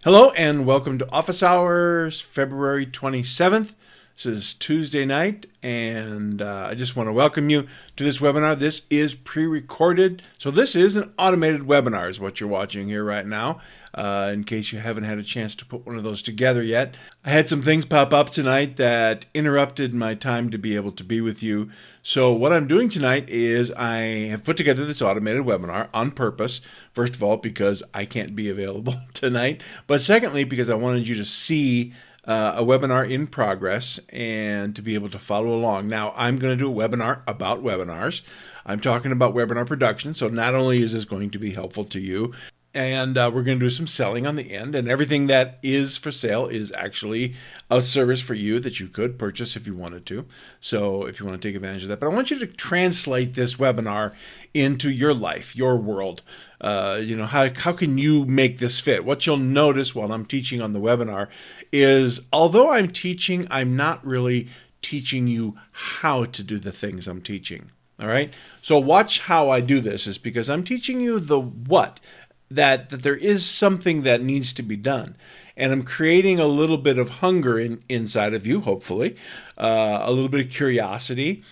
Hello and welcome to Office Hours, February 27th. This is Tuesday night, and I just want to welcome you to this webinar. This is pre-recorded, so this is an automated webinar is what you're watching here right now, in case you haven't had a chance to put one of those together yet. I had some things pop up tonight that interrupted my time to be able to be with you. So what I'm doing tonight is I have put together this automated webinar on purpose. First of all, because I can't be available tonight, but secondly, because I wanted you to see a webinar in progress and to be able to follow along. Now, I'm going to do a webinar about webinars. I'm talking about webinar production, so not only is this going to be helpful to you, and we're going to do some selling on the end, and everything that is for sale is actually a service for you that you could purchase if you wanted to. So if you want to take advantage of that. But I want you to translate this webinar into your life, your world. How can you make this fit? What you'll notice while I'm teaching on the webinar is, although I'm teaching, I'm not really teaching you how to do the things I'm teaching. All right? So watch how I do this, is because I'm teaching you the what. That there is something that needs to be done. And I'm creating a little bit of hunger inside of you, hopefully, a little bit of curiosity,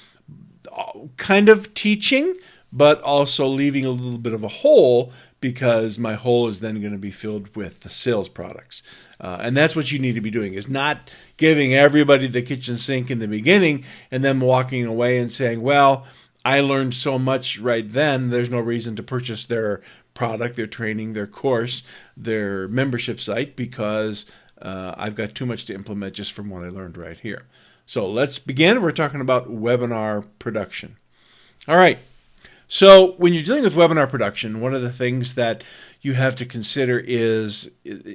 kind of teaching, but also leaving a little bit of a hole, because my hole is then going to be filled with the sales products. And that's what you need to be doing, is not giving everybody the kitchen sink in the beginning and then walking away and saying, well, I learned so much right then, there's no reason to purchase their product, their training, their course, their membership site, because I've got too much to implement just from what I learned right here. So let's begin. We're talking about webinar production. All right. So when you're dealing with webinar production, one of the things that you have to consider is,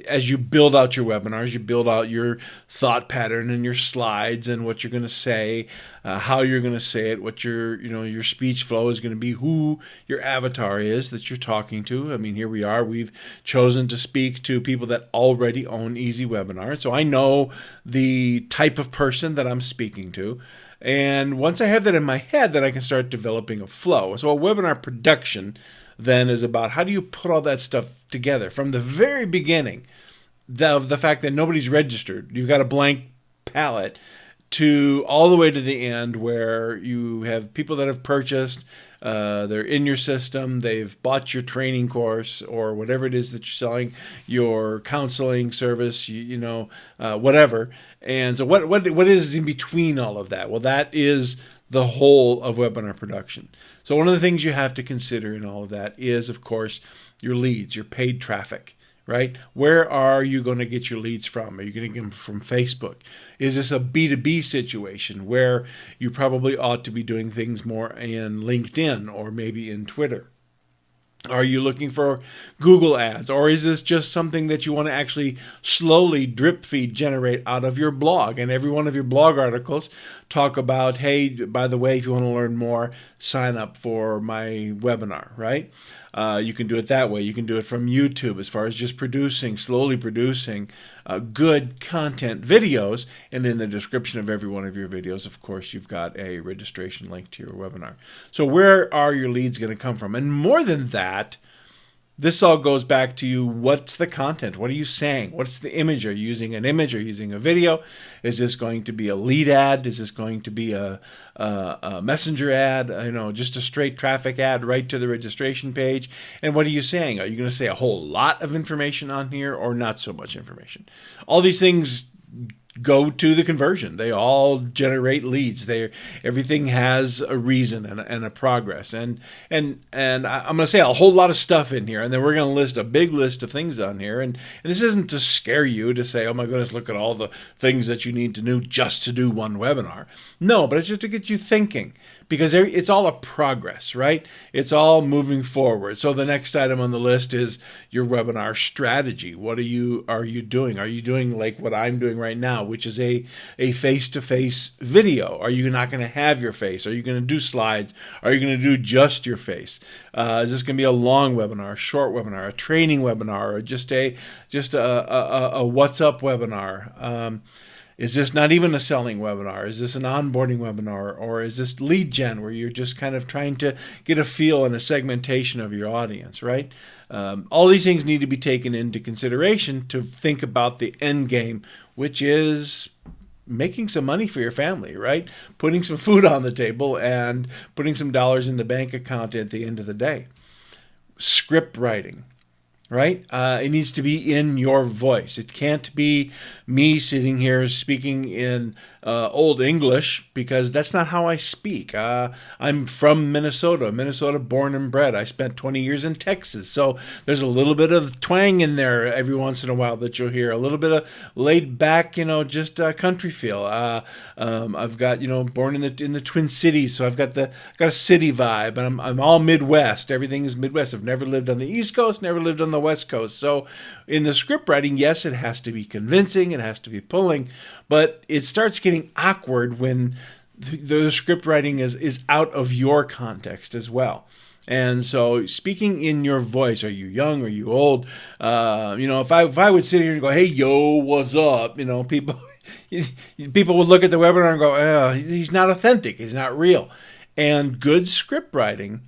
as you build out your webinars, you build out your thought pattern and your slides and what you're going to say, how you're going to say it, what your speech flow is going to be, who your avatar is that you're talking to. I mean, here we are. We've chosen to speak to people that already own Easy Webinar. So I know the type of person that I'm speaking to. And once I have that in my head, then I can start developing a flow. So a webinar production then is about, how do you put all that stuff together from the very beginning, the fact that nobody's registered, you've got a blank palette, to all the way to the end where you have people that have purchased, they're in your system, they've bought your training course or whatever it is that you're selling, your counseling service, whatever. And so what is in between all of that? Well, that is the whole of webinar production. So one of the things you have to consider in all of that is, of course, your leads, your paid traffic. Right? Where are you going to get your leads from? Are you going to get them from Facebook? Is this a B2B situation where you probably ought to be doing things more in LinkedIn or maybe in Twitter? Are you looking for Google ads, or is this just something that you want to actually slowly drip feed generate out of your blog? And every one of your blog articles talk about, hey, by the way, if you want to learn more, sign up for my webinar, right? You can do it that way. You can do it from YouTube, as far as just slowly producing good content videos. And in the description of every one of your videos, of course, you've got a registration link to your webinar. So where are your leads going to come from? And more than that, this all goes back to you. What's the content? What are you saying? What's the image? Are you using an image? Are you using a video? Is this going to be a lead ad? Is this going to be a messenger ad? Just a straight traffic ad right to the registration page? And what are you saying? Are you going to say a whole lot of information on here or not so much information? All these things go to the conversion. They all generate leads. Everything has a reason and a progress. And I'm going to say a whole lot of stuff in here, and then we're going to list a big list of things on here. And this isn't to scare you to say, oh my goodness, look at all the things that you need to do just to do one webinar. No, but it's just to get you thinking, because it's all a progress, right? It's all moving forward. So the next item on the list is your webinar strategy. What are you doing? Are you doing like what I'm doing right now, which is a face-to-face video? Are you not going to have your face? Are you going to do slides? Are you going to do just your face? Is this going to be a long webinar, a short webinar, a training webinar, or just a what's up webinar? Is this not even a selling webinar? Is this an onboarding webinar? Or is this lead gen where you're just kind of trying to get a feel and a segmentation of your audience, right? All these things need to be taken into consideration to think about the end game, which is making some money for your family, right? Putting some food on the table and putting some dollars in the bank account at the end of the day. Script writing. Right? It needs to be in your voice. It can't be me sitting here speaking in Old English, because that's not how I speak. I'm from Minnesota born and bred. I spent 20 years in Texas. So there's a little bit of twang in there every once in a while that you'll hear. A little bit of laid back, just country feel. I've got, born in the Twin Cities, so I've got a city vibe, and I'm all Midwest. Everything is Midwest. I've never lived on the East Coast, never lived on the West Coast. So in the script writing, yes, it has to be convincing, it has to be pulling, but it starts getting awkward when the script writing is out of your context as well. And so speaking in your voice, are you young, are you old? If I would sit here and go, hey, yo, what's up? People would look at the webinar and go, oh, he's not authentic, he's not real. And good script writing,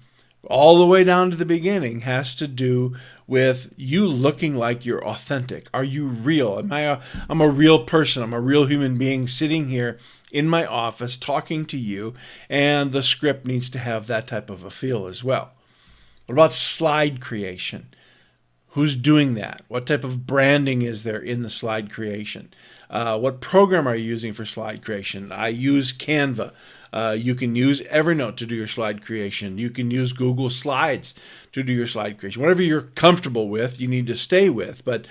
all the way down to the beginning, has to do with you looking like you're authentic. Are you real? I'm a real person. I'm a real human being sitting here in my office talking to you, and the script needs to have that type of a feel as well. What about slide creation? Who's doing that? What type of branding is there in the slide creation? What program are you using for slide creation? I use Canva. You can use Evernote to do your slide creation. You can use Google Slides to do your slide creation. Whatever you're comfortable with, you need to stay with. But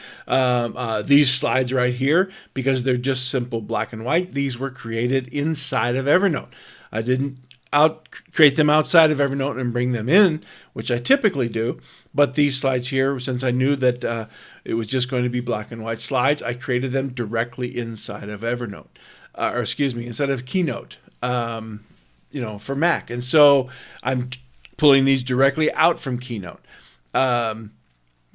these slides right here, because they're just simple black and white, these were created inside of Evernote. I didn't create them outside of Evernote and bring them in, which I typically do. But these slides here, since I knew that it was just going to be black and white slides, I created them directly inside of Evernote, inside of Keynote. For Mac. And so I'm pulling these directly out from Keynote.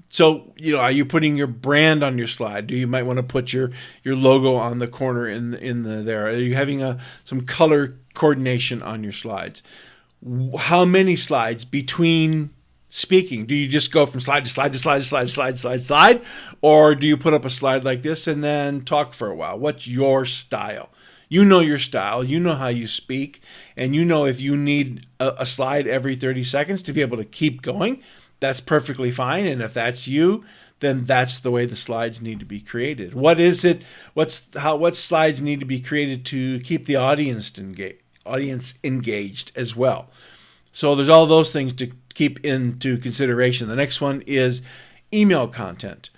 So, are you putting your brand on your slide? You might want to put your logo on the corner in there. Are you having some color coordination on your slides? How many slides between speaking? Do you just go from slide to slide to slide to slide to slide to slide to slide? Or do you put up a slide like this and then talk for a while? What's your style? You know your style, you know how you speak, and you know if you need a slide every 30 seconds to be able to keep going, that's perfectly fine. And if that's you, then that's the way the slides need to be created. What is it? What slides need to be created to keep the audience engaged as well? So there's all those things to keep into consideration. The next one is email content.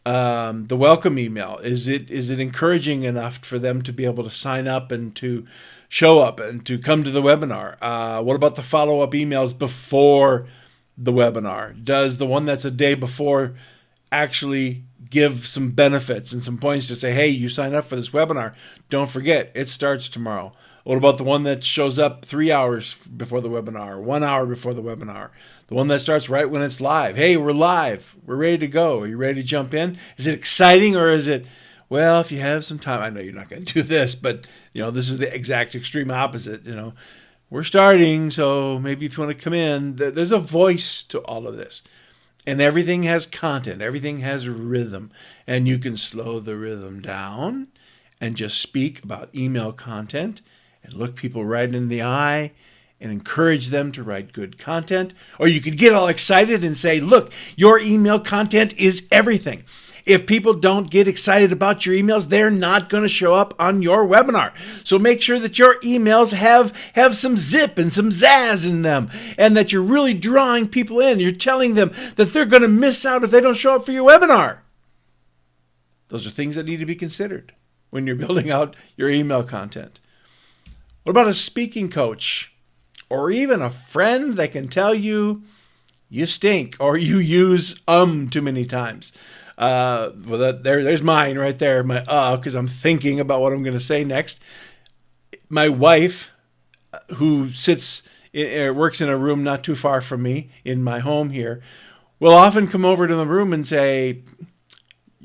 The welcome email, is it encouraging enough for them to be able to sign up and to show up and to come to the webinar? What about the follow-up emails before the webinar? Does the one that's a day before actually give some benefits and some points to say, hey, you signed up for this webinar, don't forget, it starts tomorrow? What about the one that shows up 3 hours before the webinar, 1 hour before the webinar? The one that starts right when it's live. Hey, we're live. We're ready to go. Are you ready to jump in? Is it exciting, or is it, well, if you have some time, I know you're not going to do this, but this is the exact extreme opposite. We're starting, so maybe if you want to come in, there's a voice to all of this. And everything has content. Everything has rhythm. And you can slow the rhythm down and just speak about email content and look people right in the eye and encourage them to write good content. Or you could get all excited and say, look, your email content is everything. If people don't get excited about your emails, they're not going to show up on your webinar. So make sure that your emails have some zip and some zazz in them, and that you're really drawing people in. You're telling them that they're going to miss out if they don't show up for your webinar. Those are things that need to be considered when you're building out your email content. What about a speaking coach or even a friend that can tell you you stink or you use too many times? There's mine right there, because I'm thinking about what I'm going to say next. My wife, who works in a room not too far from me in my home here, will often come over to the room and say,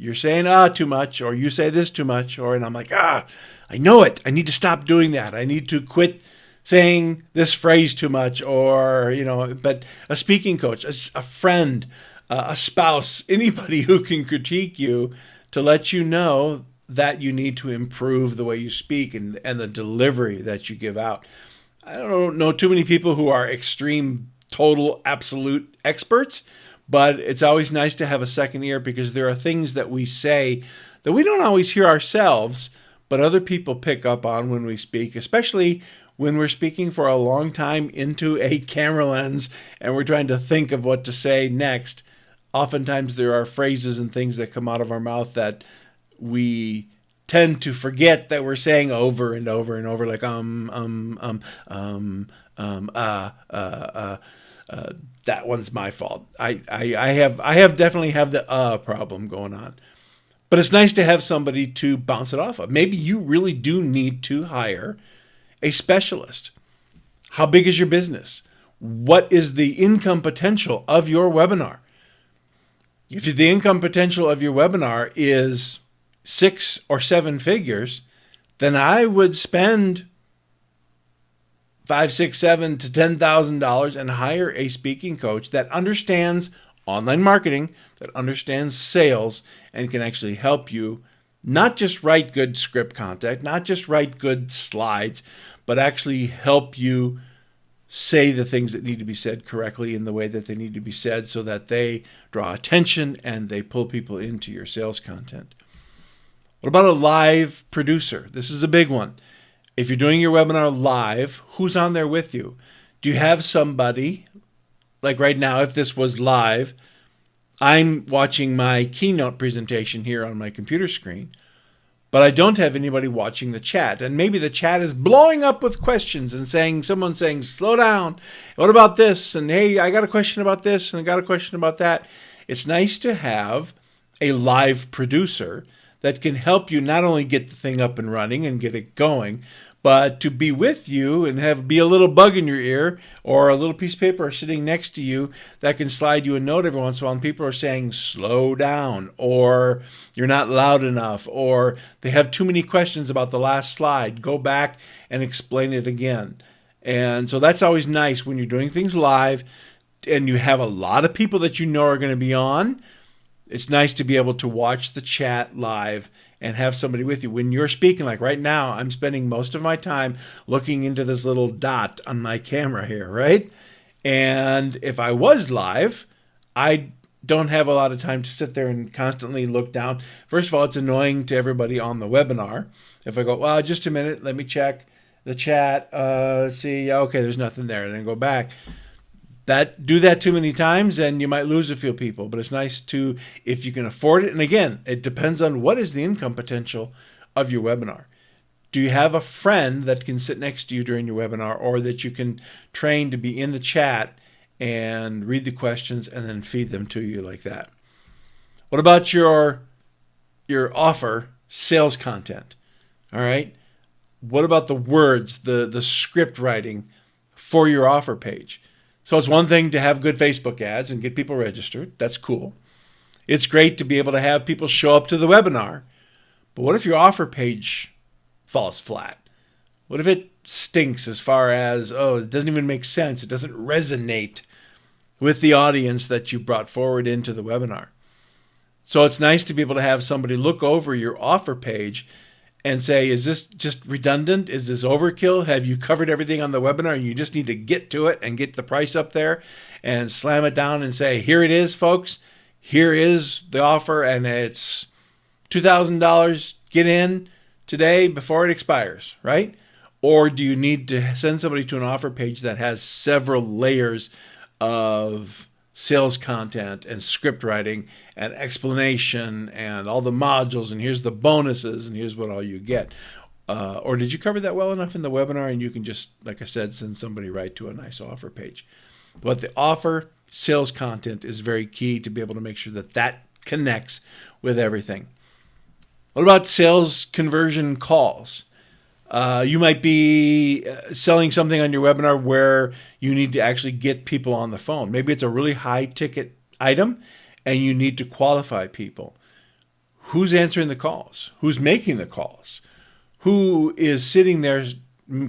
you're saying too much, or you say this too much, and I'm like, I know it. I need to stop doing that. I need to quit saying this phrase too much, or, but a speaking coach, a friend, a spouse, anybody who can critique you to let you know that you need to improve the way you speak and the delivery that you give out. I don't know too many people who are extreme, total, absolute experts, but it's always nice to have a second ear, because there are things that we say that we don't always hear ourselves, but other people pick up on when we speak, especially when we're speaking for a long time into a camera lens and we're trying to think of what to say next. Oftentimes there are phrases and things that come out of our mouth that we tend to forget that we're saying over and over and over, like that one's my fault. I have definitely have the problem going on. But it's nice to have somebody to bounce it off of. Maybe you really do need to hire a specialist. How big is your business? What is the income potential of your webinar? If the income potential of your webinar is 6 or 7 figures, then I would spend $5, $6, $7 to $10,000 and hire a speaking coach that understands online marketing, that understands sales, and can actually help you not just write good script content, not just write good slides, but actually help you say the things that need to be said correctly in the way that they need to be said, so that they draw attention and they pull people into your sales content. What about a live producer? This is a big one. If you're doing your webinar live, who's on there with you? Do you have somebody, like right now, if this was live, I'm watching my keynote presentation here on my computer screen, but I don't have anybody watching the chat. And maybe the chat is blowing up with questions and someone saying, slow down. What about this? And hey, I got a question about this, and I got a question about that. It's nice to have a live producer that can help you not only get the thing up and running and get it going, but to be with you and be a little bug in your ear or a little piece of paper sitting next to you that can slide you a note every once in a while. And people are saying, slow down, or you're not loud enough, or they have too many questions about the last slide. Go back and explain it again. And so that's always nice when you're doing things live and you have a lot of people that you know are going to be on. It's nice to be able to watch the chat live and have somebody with you. When you're speaking, like right now, I'm spending most of my time looking into this little dot on my camera here, right? And if I was live, I don't have a lot of time to sit there and constantly look down. First of all, it's annoying to everybody on the webinar. If I go, well, just a minute, let me check the chat, see, okay, there's nothing there, and then go back. Do that too many times and you might lose a few people. But it's nice to, if you can afford it. And again, it depends on what is the income potential of your webinar. Do you have a friend that can sit next to you during your webinar, or that you can train to be in the chat and read the questions and then feed them to you like that? What about your offer sales content? All right. What about the words, the script writing for your offer page? So it's one thing to have good Facebook ads and get people registered. That's cool. It's great to be able to have people show up to the webinar. But what if your offer page falls flat? What if it stinks as far as, it doesn't even make sense. It doesn't resonate with the audience that you brought forward into the webinar. So it's nice to be able to have somebody look over your offer page and say, is this just redundant? Is this overkill? Have you covered everything on the webinar and you just need to get to it and get the price up there and slam it down and say, here it is, folks. Here is the offer, and it's $2,000. Get in today before it expires, right? Or do you need to send somebody to an offer page that has several layers of sales content and script writing and explanation and all the modules, and here's the bonuses, and here's what all you get? Or did you cover that well enough in the webinar and you can just, like I said, send somebody right to a nice offer page? But the offer sales content is very key to be able to make sure that that connects with everything. What about sales conversion calls? You might be selling something on your webinar where you need to actually get people on the phone. Maybe it's a really high ticket item and you need to qualify people. who's answering the calls? Who's making the calls? Who is sitting there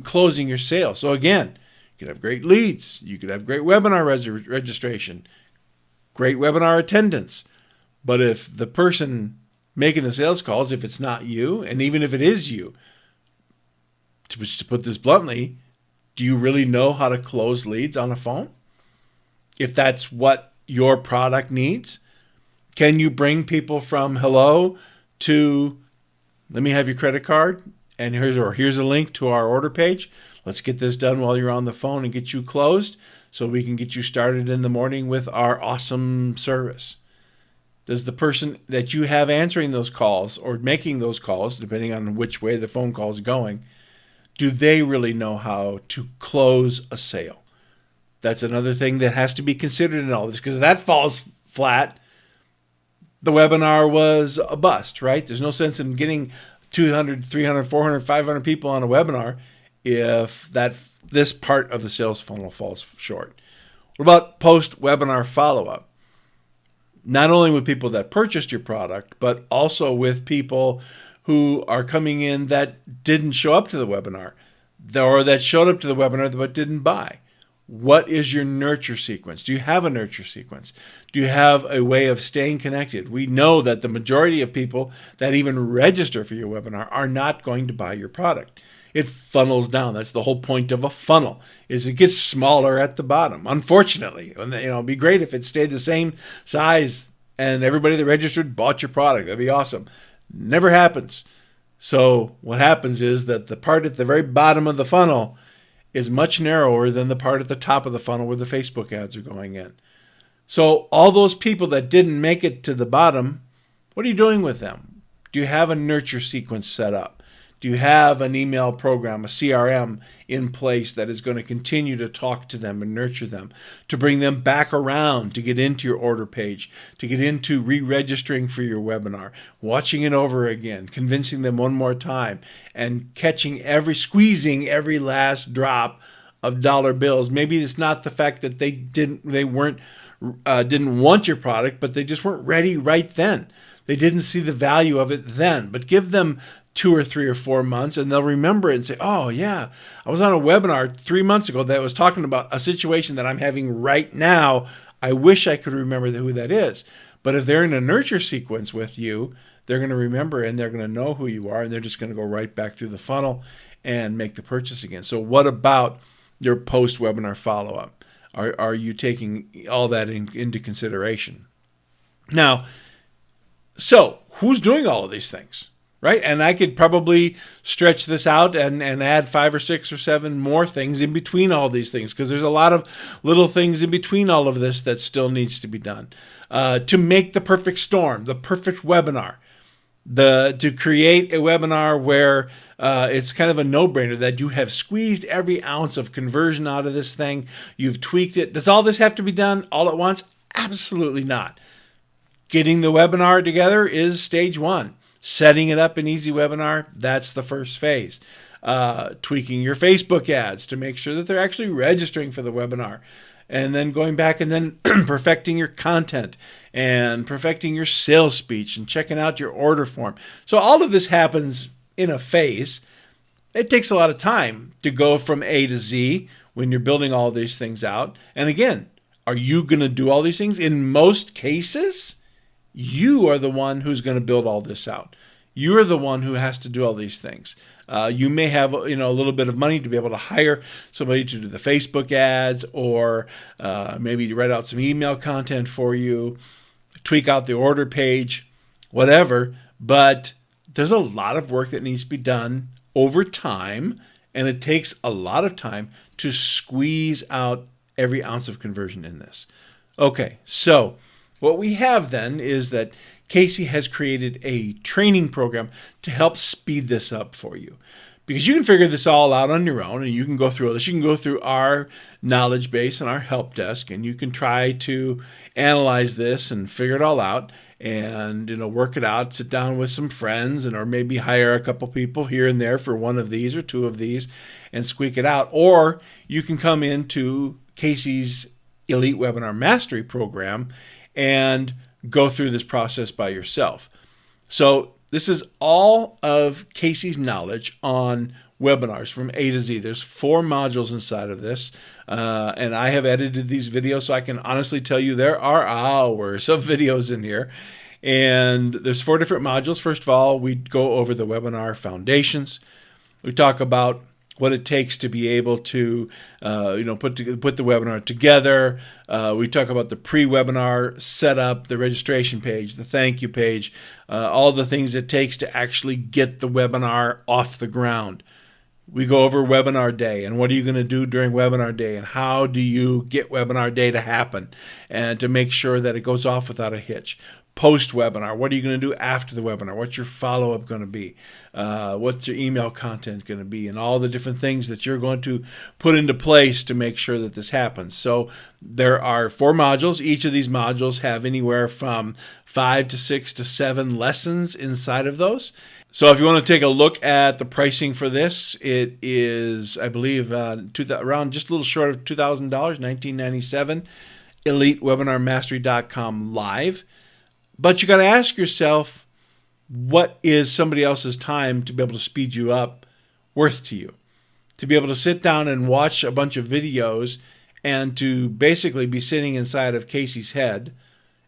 closing your sale? So again, you could have great leads. You could have great webinar registration, great webinar attendance. But if the person making the sales calls, if it's not you, and even if it is you, to put this bluntly, do you really know how to close leads on a phone? If that's what your product needs, can you bring people from hello to let me have your credit card and here's a link to our order page. Let's get this done while you're on the phone and get you closed so we can get you started in the morning with our awesome service. Does the person that you have answering those calls or making those calls, depending on which way the phone call is going, do they really know how to close a sale? That's another thing that has to be considered in all this, because if that falls flat, the webinar was a bust, right? There's no sense in getting 200, 300, 400, 500 people on a webinar if this part of the sales funnel falls short. What about post-webinar follow-up? Not only with people that purchased your product, but also with people who are coming in that didn't show up to the webinar, or that showed up to the webinar but didn't buy. What is your nurture sequence? Do you have a nurture sequence? Do you have a way of staying connected? We know that the majority of people that even register for your webinar are not going to buy your product. It funnels down. That's the whole point of a funnel, is it gets smaller at the bottom. Unfortunately, it'd be great if it stayed the same size and everybody that registered bought your product. That'd be awesome. Never happens. So what happens is that the part at the very bottom of the funnel is much narrower than the part at the top of the funnel where the Facebook ads are going in. So all those people that didn't make it to the bottom, what are you doing with them? Do you have a nurture sequence set up? Do you have an email program, a CRM in place that is going to continue to talk to them and nurture them, to bring them back around, to get into your order page, to get into re-registering for your webinar, watching it over again, convincing them one more time, and squeezing every last drop of dollar bills? Maybe it's not the fact that they didn't want your product, but they just weren't ready right then. They didn't see the value of it then. But give them 2 or 3 or 4 months, and they'll remember it and say, oh yeah, I was on a webinar 3 months ago that was talking about a situation that I'm having right now. I wish I could remember who that is. But if they're in a nurture sequence with you, they're going to remember and they're going to know who you are, and they're just going to go right back through the funnel and make the purchase again. So what about your post-webinar follow-up? Are you taking all that into consideration? Now, so who's doing all of these things? Right? And I could probably stretch this out and add 5 or 6 or 7 more things in between all these things, because there's a lot of little things in between all of this that still needs to be done. To make the perfect storm, the perfect webinar, to create a webinar where it's kind of a no-brainer that you have squeezed every ounce of conversion out of this thing. You've tweaked it. Does all this have to be done all at once? Absolutely not. Getting the webinar together is stage 1. Setting it up in Easy Webinar, that's the first phase. Tweaking your Facebook ads to make sure that they're actually registering for the webinar. And then going back and then perfecting your content and perfecting your sales speech and checking out your order form. So all of this happens in a phase. It takes a lot of time to go from A to Z when you're building all these things out. And again, are you going to do all these things? In most cases, you are the one who's going to build all this out. You're the one who has to do all these things. You may have a little bit of money to be able to hire somebody to do the Facebook ads, or maybe to write out some email content for you, tweak out the order page, whatever. But there's a lot of work that needs to be done over time, and it takes a lot of time to squeeze out every ounce of conversion in this. Okay, so what we have then is that Casey has created a training program to help speed this up for you. Because you can figure this all out on your own, and you can go through all this. You can go through our knowledge base and our help desk, and you can try to analyze this and figure it all out and work it out, sit down with some friends, or maybe hire a couple people here and there for one of these or 2 of these and squeak it out. Or you can come into Casey's Elite Webinar Mastery program and go through this process by yourself. So this is all of Casey's knowledge on webinars from A to Z. There's 4 modules inside of this, and I have edited these videos, so I can honestly tell you there are hours of videos in here. And there's 4 different modules. First of all, we go over the webinar foundations. We talk about what it takes to be able to, put the webinar together. We talk about the pre-webinar setup, the registration page, the thank you page, all the things it takes to actually get the webinar off the ground. We go over webinar day and what are you going to do during webinar day and how do you get webinar day to happen and to make sure that it goes off without a hitch. Post-webinar, what are you going to do after the webinar? What's your follow-up going to be? What's your email content going to be? And all the different things that you're going to put into place to make sure that this happens. So there are 4 modules. Each of these modules have anywhere from 5 to 6 to 7 lessons inside of those. So if you want to take a look at the pricing for this, it is, I believe, around just a little short of $2,000, $19.97, EliteWebinarMastery.com live. But you got to ask yourself, what is somebody else's time to be able to speed you up worth to you? To be able to sit down and watch a bunch of videos and to basically be sitting inside of Casey's head.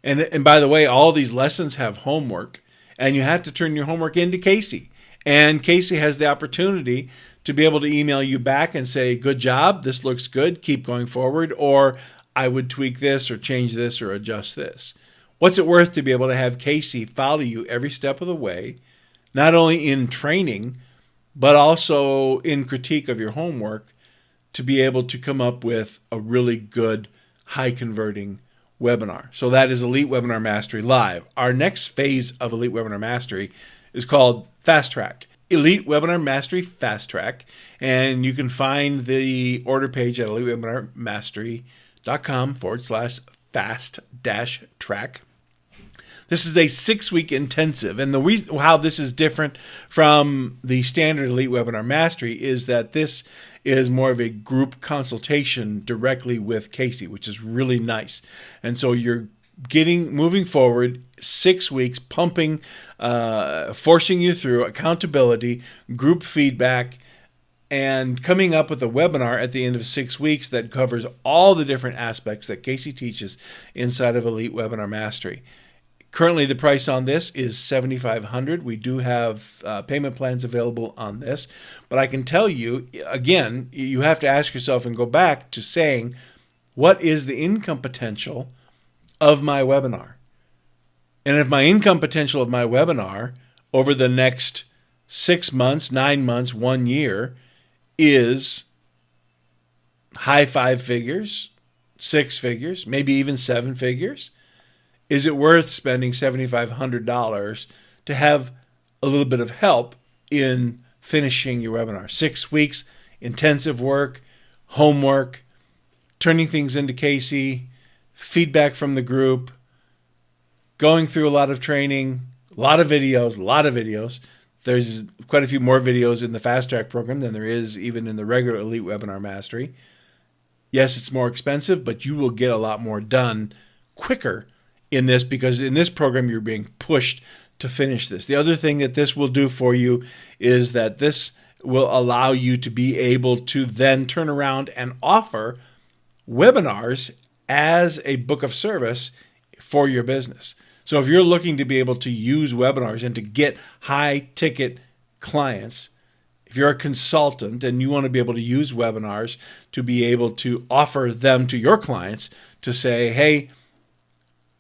And by the way, all these lessons have homework, and you have to turn your homework into Casey. And Casey has the opportunity to be able to email you back and say, good job, this looks good, keep going forward, or I would tweak this or change this or adjust this. What's it worth to be able to have Casey follow you every step of the way, not only in training, but also in critique of your homework, to be able to come up with a really good, high-converting webinar? So that is Elite Webinar Mastery Live. Our next phase of Elite Webinar Mastery is called Fast Track. Elite Webinar Mastery Fast Track. And you can find the order page at elitewebinarmastery.com/fast-track. This is a 6-week intensive, and the reason how this is different from the standard Elite Webinar Mastery is that this is more of a group consultation directly with Casey, which is really nice. And so you're moving forward 6 weeks, pumping, forcing you through accountability, group feedback, and coming up with a webinar at the end of 6 weeks that covers all the different aspects that Casey teaches inside of Elite Webinar Mastery. Currently, the price on this is $7,500. We do have payment plans available on this. But I can tell you, again, you have to ask yourself and go back to saying, what is the income potential of my webinar? And if my income potential of my webinar over the next 6 months, 9 months, 1 year is high 5 figures, 6 figures, maybe even 7 figures, is it worth spending $7,500 to have a little bit of help in finishing your webinar? 6 weeks, intensive work, homework, turning things into Casey, feedback from the group, going through a lot of training, a lot of videos. There's quite a few more videos in the Fast Track program than there is even in the regular Elite Webinar Mastery. Yes, it's more expensive, but you will get a lot more done quicker in this, because in this program you're being pushed to finish this. The other thing that this will do for you is that this will allow you to be able to then turn around and offer webinars as a book of service for your business. So if you're looking to be able to use webinars and to get high ticket clients, if you're a consultant and you want to be able to use webinars to be able to offer them to your clients, to say, hey,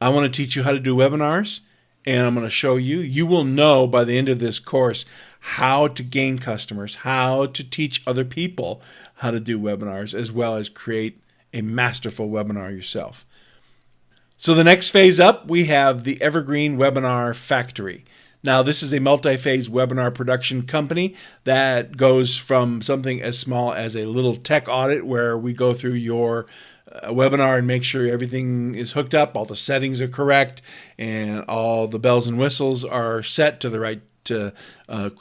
I want to teach you how to do webinars, and I'm going to show you. You will know by the end of this course how to gain customers, how to teach other people how to do webinars, as well as create a masterful webinar yourself. So the next phase up, we have the Evergreen Webinar Factory. Now, this is a multi-phase webinar production company that goes from something as small as a little tech audit where we go through your webinar and make sure everything is hooked up, all the settings are correct, and all the bells and whistles are set to the right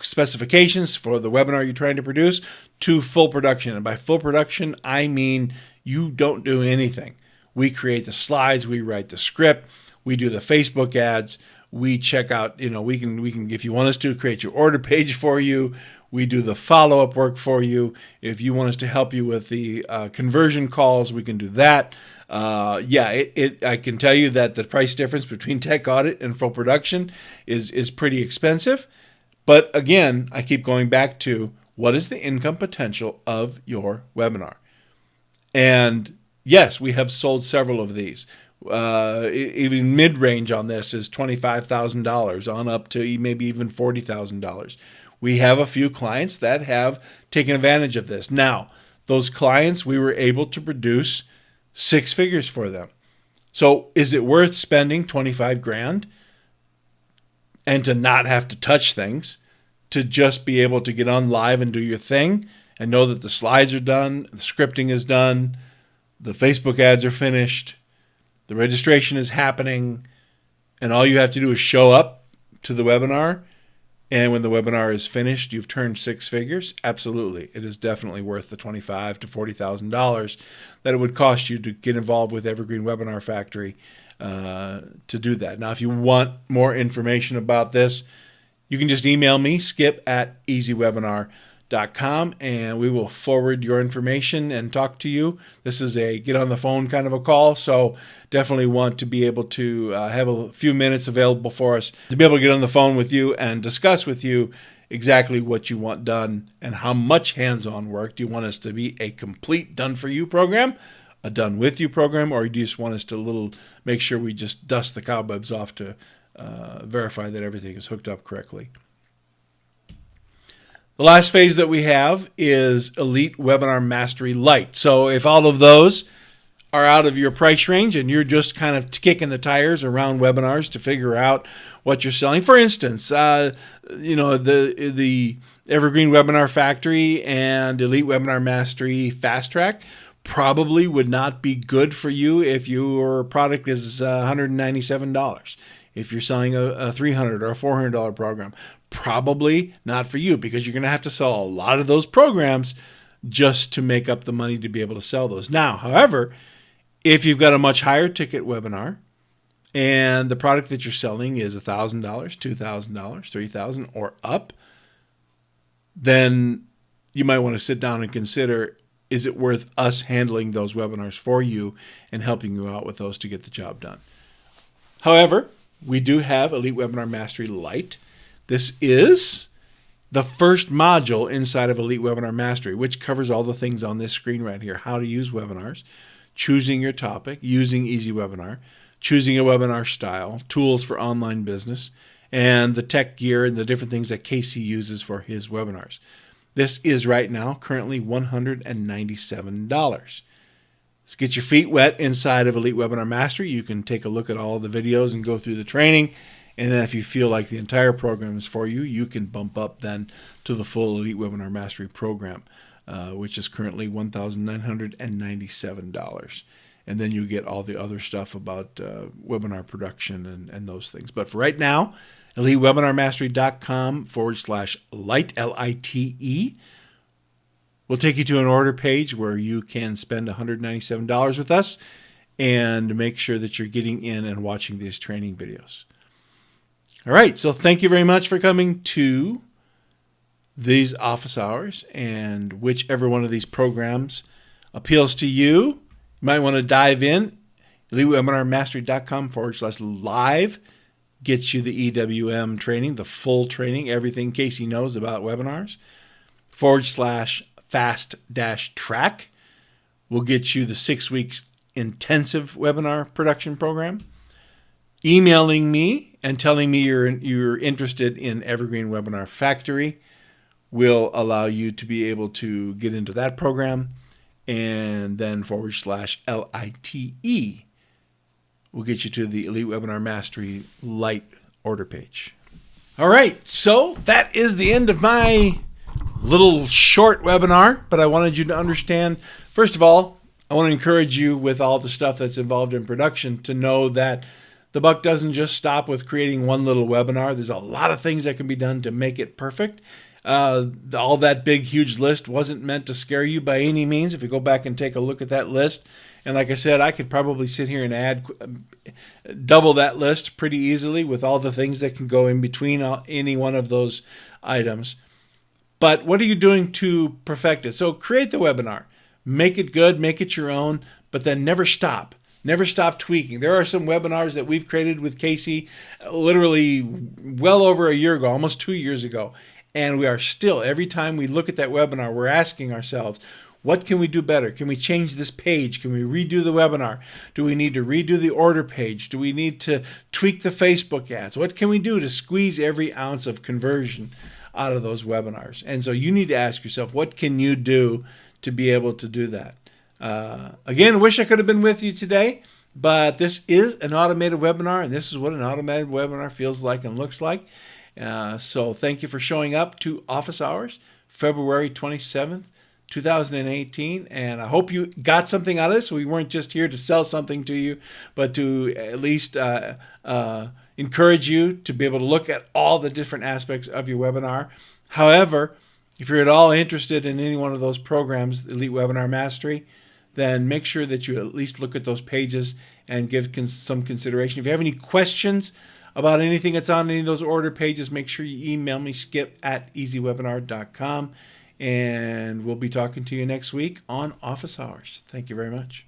specifications for the webinar you're trying to produce, to full production. And by full production, I mean you don't do anything. We create the slides, we write the script, we do the Facebook ads, We check out, we can, if you want us to, create your order page for you. We do the follow-up work for you. If you want us to help you with the conversion calls, we can do that. I can tell you that the price difference between tech audit and full production is pretty expensive. But again, I keep going back to, what is the income potential of your webinar? And yes, we have sold several of these. Even mid-range on this is $25,000 on up to maybe even $40,000. We have a few clients that have taken advantage of this. Now, those clients, we were able to produce 6 figures for them. So is it worth spending 25 grand and to not have to touch things, to just be able to get on live and do your thing and know that the slides are done, the scripting is done, the Facebook ads are finished, the registration is happening, and all you have to do is show up to the webinar, and when the webinar is finished, you've turned 6 figures? Absolutely. It is definitely worth the $25,000 to $40,000 that it would cost you to get involved with Evergreen Webinar Factory to do that. Now, if you want more information about this, you can just email me, skip@easywebinar.com, and we will forward your information and talk to you. This is a get on the phone kind of a call, so definitely want to be able to have a few minutes available for us to be able to get on the phone with you and discuss with you exactly what you want done and how much hands-on work. Do you want us to be a complete done-for-you program, a done-with-you program, or do you just want us to make sure we just dust the cobwebs off to verify that everything is hooked up correctly? The last phase that we have is Elite Webinar Mastery Lite. So if all of those are out of your price range and you're just kind of kicking the tires around webinars to figure out what you're selling, for instance, the Evergreen Webinar Factory and Elite Webinar Mastery Fast Track probably would not be good for you if your product is $197. If you're selling a $300 or a $400 program, probably not for you, because you're going to have to sell a lot of those programs just to make up the money to be able to sell those. Now, however, if you've got a much higher ticket webinar and the product that you're selling is $1,000, $2,000, $3,000 or up, then you might want to sit down and consider, is it worth us handling those webinars for you and helping you out with those to get the job done? However, we do have Elite Webinar Mastery Lite. This is the first module inside of Elite Webinar Mastery, which covers all the things on this screen right here: how to use webinars, choosing your topic, using Easy Webinar, choosing a webinar style, tools for online business, and the tech gear and the different things that Casey uses for his webinars. This is right now currently $197. Let's get your feet wet inside of Elite Webinar Mastery. You can take a look at all of the videos and go through the training. And then if you feel like the entire program is for you, you can bump up then to the full Elite Webinar Mastery program, which is currently $1,997. And then you get all the other stuff about webinar production and those things. But for right now, EliteWebinarMastery.com/lite, L-I-T-E. We'll take you to an order page where you can spend $197 with us and make sure that you're getting in and watching these training videos. All right, so thank you very much for coming to these office hours, and whichever one of these programs appeals to you, you might want to dive in. EliteWebinarMastery.com/live gets you the EWM training, the full training, everything Casey knows about webinars. /fast-track will get you the 6 weeks intensive webinar production program. Emailing me and telling me you're interested in Evergreen Webinar Factory will allow you to be able to get into that program. And then /LITE will get you to the Elite Webinar Mastery Lite order page. All right, so that is the end of my little short webinar, but I wanted you to understand, first of all, I want to encourage you with all the stuff that's involved in production to know that the buck doesn't just stop with creating one little webinar. There's a lot of things that can be done to make it perfect. All that big, huge list wasn't meant to scare you by any means. If you go back and take a look at that list, and like I said, I could probably sit here and add double that list pretty easily with all the things that can go in between any one of those items. But what are you doing to perfect it? So create the webinar, make it good, make it your own, but then never stop. Never stop tweaking. There are some webinars that we've created with Casey literally well over a year ago, almost 2 years ago. And we are still, every time we look at that webinar, we're asking ourselves, what can we do better? Can we change this page? Can we redo the webinar? Do we need to redo the order page? Do we need to tweak the Facebook ads? What can we do to squeeze every ounce of conversion out of those webinars? And so you need to ask yourself, what can you do to be able to do that? Again, wish I could have been with you today, but this is an automated webinar, and this is what an automated webinar feels like and looks like. So thank you for showing up to Office Hours, February 27th, 2018, and I hope you got something out of this. We weren't just here to sell something to you, but to at least encourage you to be able to look at all the different aspects of your webinar. However, if you're at all interested in any one of those programs, Elite Webinar Mastery, then make sure that you at least look at those pages and give some consideration. If you have any questions about anything that's on any of those order pages, make sure you email me, skip@easywebinar.com, and we'll be talking to you next week on Office Hours. Thank you very much.